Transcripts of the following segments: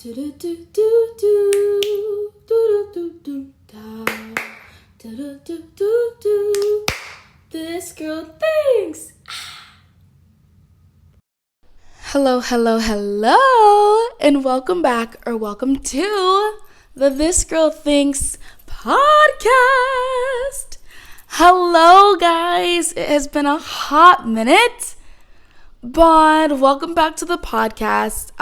This girl thinks. Hello, and welcome back, or welcome to the This Girl Thinks podcast. Hello, guys. It has been a hot minute, but welcome back to the podcast.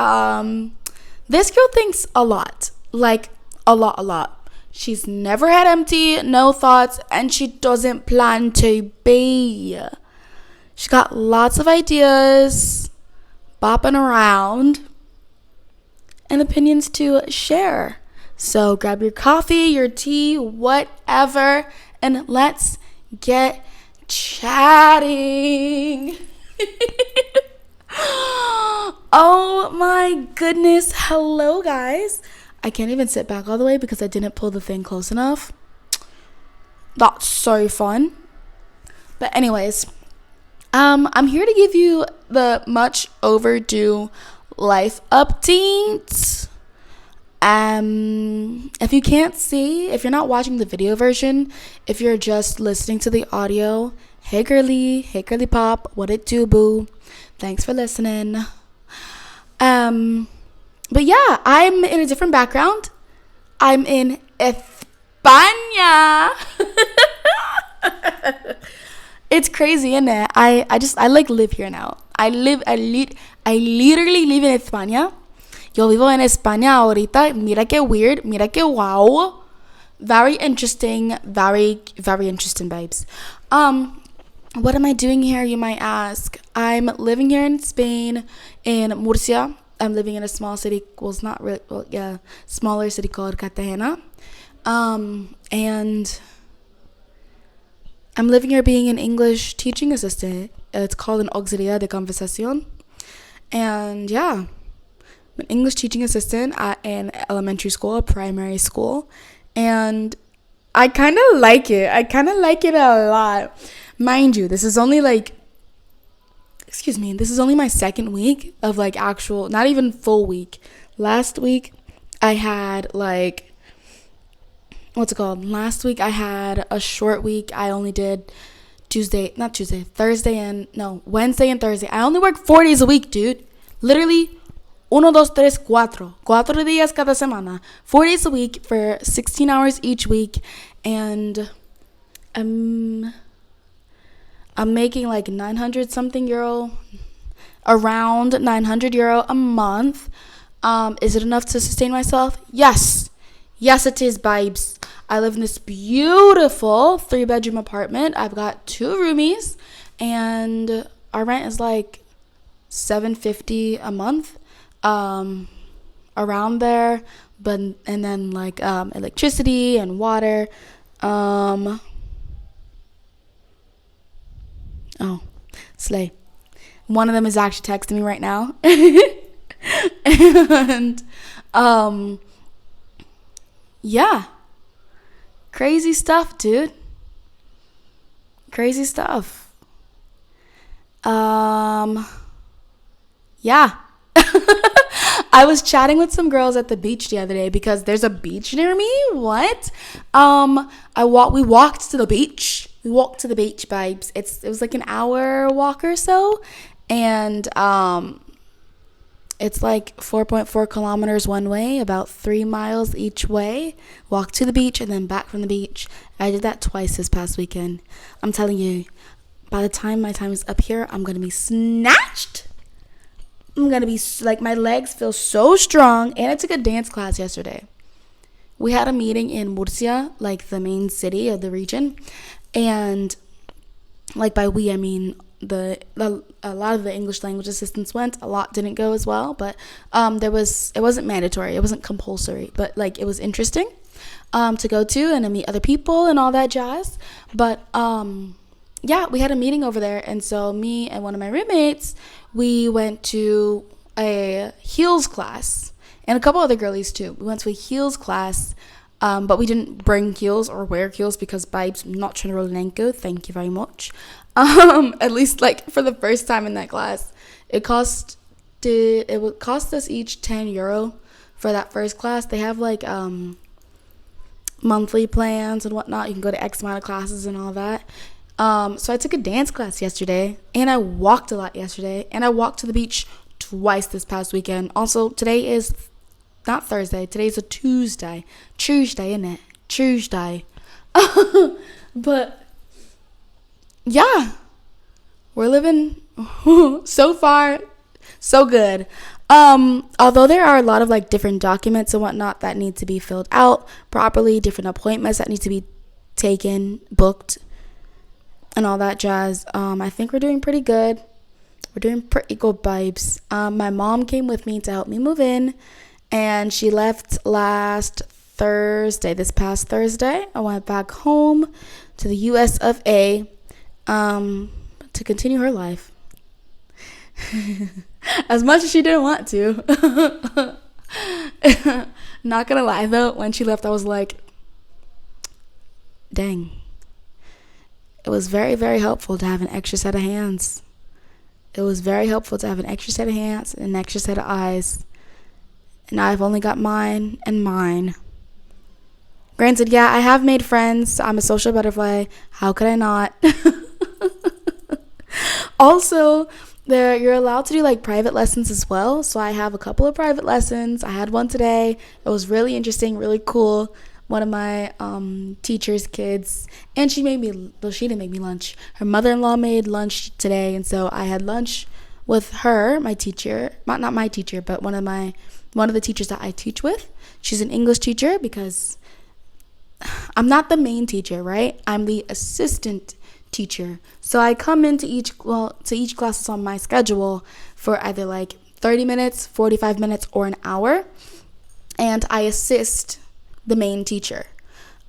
This girl thinks a lot, like a lot. She's never had empty, no thoughts, and she doesn't plan to be. She got lots of ideas, bopping around, and opinions to share. So grab your coffee, your tea, whatever, and let's get chatting. Oh my goodness. Hello, guys. I can't even sit back all the way because I didn't pull the thing close enough. That's so fun. But anyways, I'm here to give you the much overdue life update. If you can't see, if you're not watching the video version, if you're just listening to the audio, hey girly pop, what it do, boo? Thanks for listening. But yeah, I'm in a different background. I'm in España. It's crazy, isn't it? I like live here now. I literally live in España. Yo vivo en España ahorita. Mira qué weird. Mira qué wow. Very interesting. Very, very interesting vibes. What am I doing here, you might ask? I'm living here in Spain, in Murcia. I'm living in a small city. Well, it's not really. Well, yeah, smaller city called Cartagena. And I'm living here being an English teaching assistant. It's called an auxiliar de conversación. And yeah, I'm an English teaching assistant at an elementary school, a primary school. And I kind of like it. I kind of like it a lot. Mind you, this is only my second week of like actual, not even full week. Last week I had Last week I had a short week. I only did Wednesday and Thursday. I only work 4 days a week, dude. Literally, 1, 2, 3, 4. 4 días cada semana. 4 days a week for 16 hours each week. And I'm making like 900 something euro, around 900 euro a month. Is it enough to sustain myself? Yes, it is, babes. I live in this beautiful 3-bedroom apartment. I've got 2 roomies, and our rent is like $750 a month, around there. And then like electricity and water. Oh, slay. One of them is actually texting me right now. And yeah. Crazy stuff, dude. Crazy stuff. Yeah. I was chatting with some girls at the beach the other day because there's a beach near me. What? We walked to the beach. We walked to the beach, babes. It was like an hour walk or so. And it's like 4.4 kilometers one way, about 3 miles each way. Walk to the beach and then back from the beach. I did that twice this past weekend. I'm telling you, by the time my time is up here, I'm going to be snatched. I'm going to be like, my legs feel so strong. And I took a dance class yesterday. We had a meeting in Murcia, like the main city of the region. And like by we, I mean a lot of the English language assistants went. A lot didn't go as well, but it wasn't mandatory. It wasn't compulsory, but like it was interesting to go to and to meet other people and all that jazz. But yeah, we had a meeting over there, and so me and one of my roommates, we went to a heels class, and a couple other girlies too. We went to a heels class. But we didn't bring heels or wear heels because babes, I'm not trying to roll an ankle. Thank you very much. At least like for the first time in that class, it would cost us each €10 for that first class. They have like monthly plans and whatnot. You can go to X amount of classes and all that. So I took a dance class yesterday, and I walked a lot yesterday, and I walked to the beach twice this past weekend. Also, today is not Thursday. Today's a Tuesday. Tuesday, isn't it? Tuesday. But yeah, we're living so far, so good. Although there are a lot of like different documents and whatnot that need to be filled out properly, different appointments that need to be taken, booked, and all that jazz. I think we're doing pretty good. We're doing pretty good, vibes. My mom came with me to help me move in, and she left last Thursday. This past Thursday, I went back home to the US of A to continue her life. As much as she didn't want to. Not gonna lie though, when she left, I was like, dang. It was very, very helpful to have an extra set of hands. It was very helpful to have an extra set of hands and an extra set of eyes. And I've only got mine and mine. Granted, yeah, I have made friends. I'm a social butterfly. How could I not? Also, you're allowed to do like private lessons as well. So I have a couple of private lessons. I had one today. It was really interesting, really cool. One of my teacher's kids, and she didn't make me lunch. Her mother-in-law made lunch today, and so I had lunch with her, my teacher, not my teacher, but one of the teachers that I teach with. She's an English teacher because I'm not the main teacher, right? I'm the assistant teacher. So I come into each class on my schedule for either like 30 minutes, 45 minutes, or an hour, and I assist the main teacher.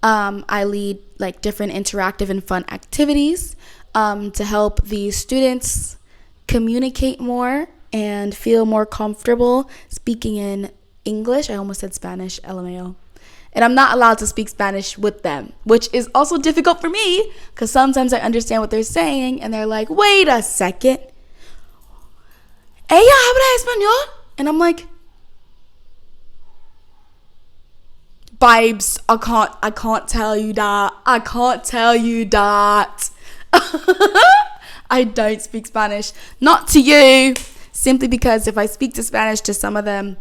I lead like different interactive and fun activities to help the students communicate more and feel more comfortable speaking in English. I almost said Spanish, LMAO. And I'm not allowed to speak Spanish with them, which is also difficult for me because sometimes I understand what they're saying and they're like, wait a second, ella habla español? And I'm like, vibes, I can't tell you that. I don't speak Spanish. Not to you. Simply because if I speak to Spanish to some of them,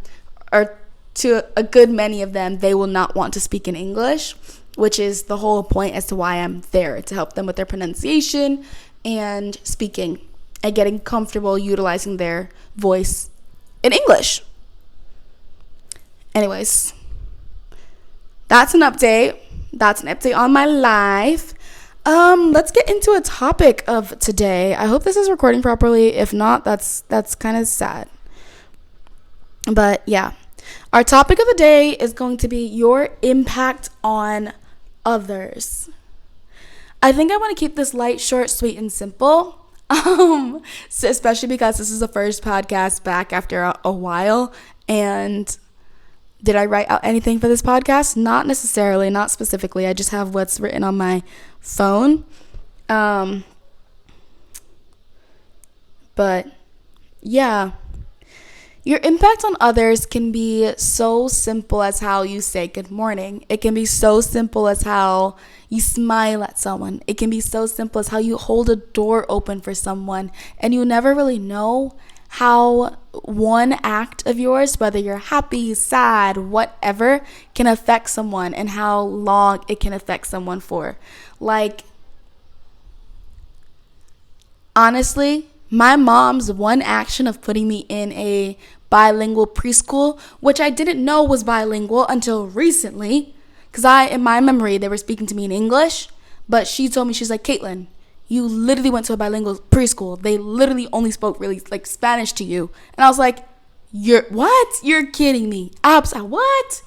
or to a good many of them, they will not want to speak in English, which is the whole point as to why I'm there, to help them with their pronunciation and speaking and getting comfortable utilizing their voice in English. Anyways, that's an update. That's an update on my life. Let's get into a topic of today. I hope this is recording properly. If not, that's kind of sad. But yeah, our topic of the day is going to be your impact on others. I think I want to keep this light, short, sweet, and simple. So especially because this is the first podcast back after a while. And did I write out anything for this podcast? Not necessarily, not specifically. I just have what's written on my phone. But yeah, your impact on others can be so simple as how you say good morning. It can be so simple as how you smile at someone. It can be so simple as how you hold a door open for someone, and you never really know how one act of yours, whether you're happy, sad, whatever, can affect someone and how long it can affect someone for. Like, honestly, my mom's one action of putting me in a bilingual preschool, which I didn't know was bilingual until recently, because in my memory, they were speaking to me in English, but she told me, she's like, Caitlin, you literally went to a bilingual preschool. They literally only spoke really like Spanish to you. And I was like, You're kidding me. What?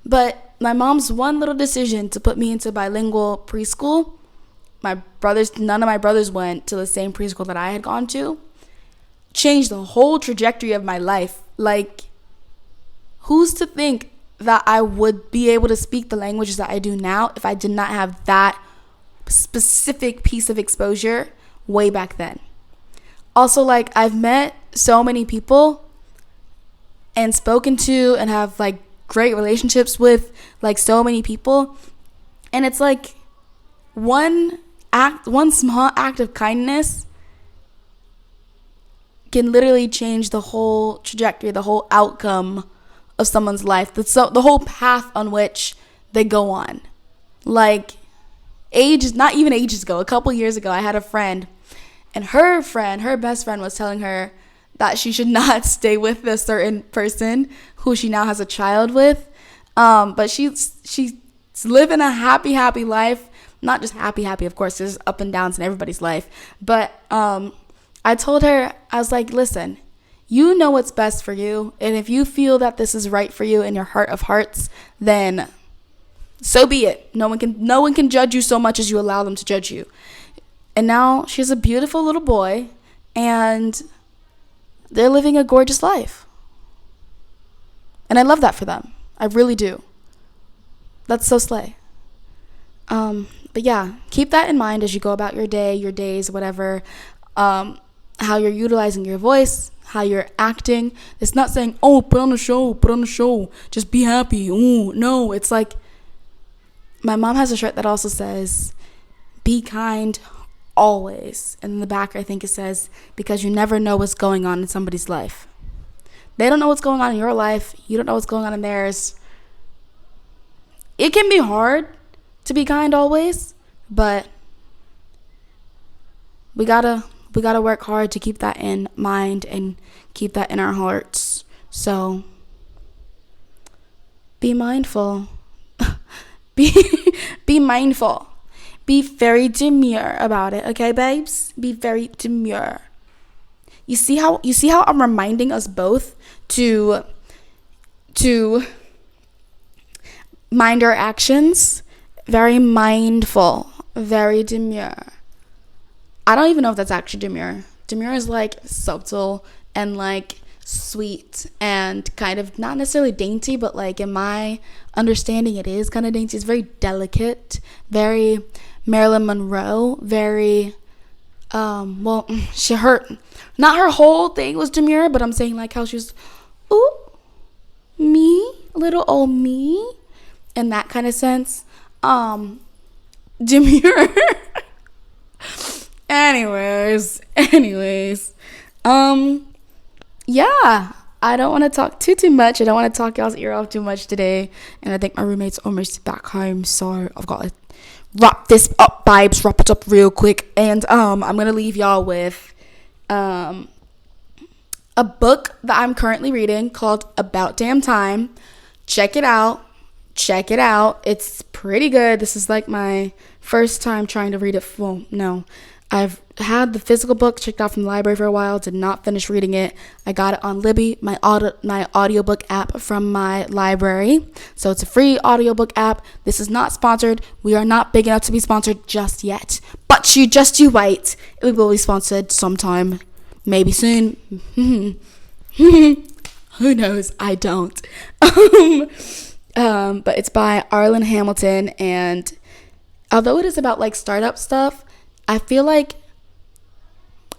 But my mom's one little decision to put me into bilingual preschool, none of my brothers went to the same preschool that I had gone to, changed the whole trajectory of my life. Like, who's to think that I would be able to speak the languages that I do now if I did not have that specific piece of exposure way back then? Also, like, I've met so many people and spoken to and have like great relationships with like so many people. And it's like one small act of kindness can literally change the whole trajectory, the whole outcome of someone's life, the whole path on which they go on. Like, not even ages ago, a couple years ago, I had a friend, and her best friend was telling her that she should not stay with a certain person who she now has a child with. But she's living a happy life. Not just happy, of course, there's up and downs in everybody's life. But I told her, I was like, listen, you know what's best for you. And if you feel that this is right for you in your heart of hearts, then so be it. No one can judge you so much as you allow them to judge you. And now she's a beautiful little boy, and they're living a gorgeous life. And I love that for them. I really do. That's so slay. But yeah, keep that in mind as you go about your day, your days, whatever. How you're utilizing your voice, how you're acting. It's not saying, oh, put on a show, just be happy. Ooh, no, it's like, my mom has a shirt that also says, be kind always. And in the back, I think it says, because you never know what's going on in somebody's life. They don't know what's going on in your life. You don't know what's going on in theirs. It can be hard to be kind always, but we gotta work hard to keep that in mind and keep that in our hearts. So be mindful. be mindful. Be very demure about it, okay, babes? Be very demure. You see how I'm reminding us both to mind our actions? Very mindful, very demure. I don't even know if that's actually demure. Demure is like subtle and like sweet and kind of not necessarily dainty, but like in my understanding it is kind of dainty. It's very delicate, very Marilyn Monroe, very not her whole thing was demure, but I'm saying like how she was, ooh, me, little old me, in that kind of sense. Demure. anyways, yeah, I don't want to talk too much. I don't want to talk y'all's ear off too much today, and I think my roommate's almost back home, so I've got to wrap this up, vibes, wrap it up real quick. And I'm gonna leave y'all with a book that I'm currently reading called About Damn Time. Check it out. It's pretty good. This is like my first time trying to read it. Well, no, I've had the physical book checked out from the library for a while, did not finish reading it. I got it on Libby, my audiobook app from my library. So it's a free audiobook app. This is not sponsored. We are not big enough to be sponsored just yet. But you wait. It will be sponsored sometime. Maybe soon. Who knows? I don't. But it's by Arlen Hamilton, and although it is about like startup stuff, I feel like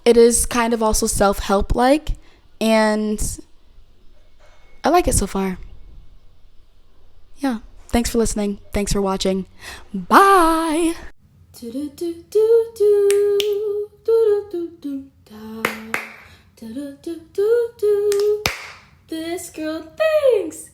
it is kind of also self-help like, and I like it so far. Yeah, thanks for listening. Thanks for watching. Bye. This girl thinks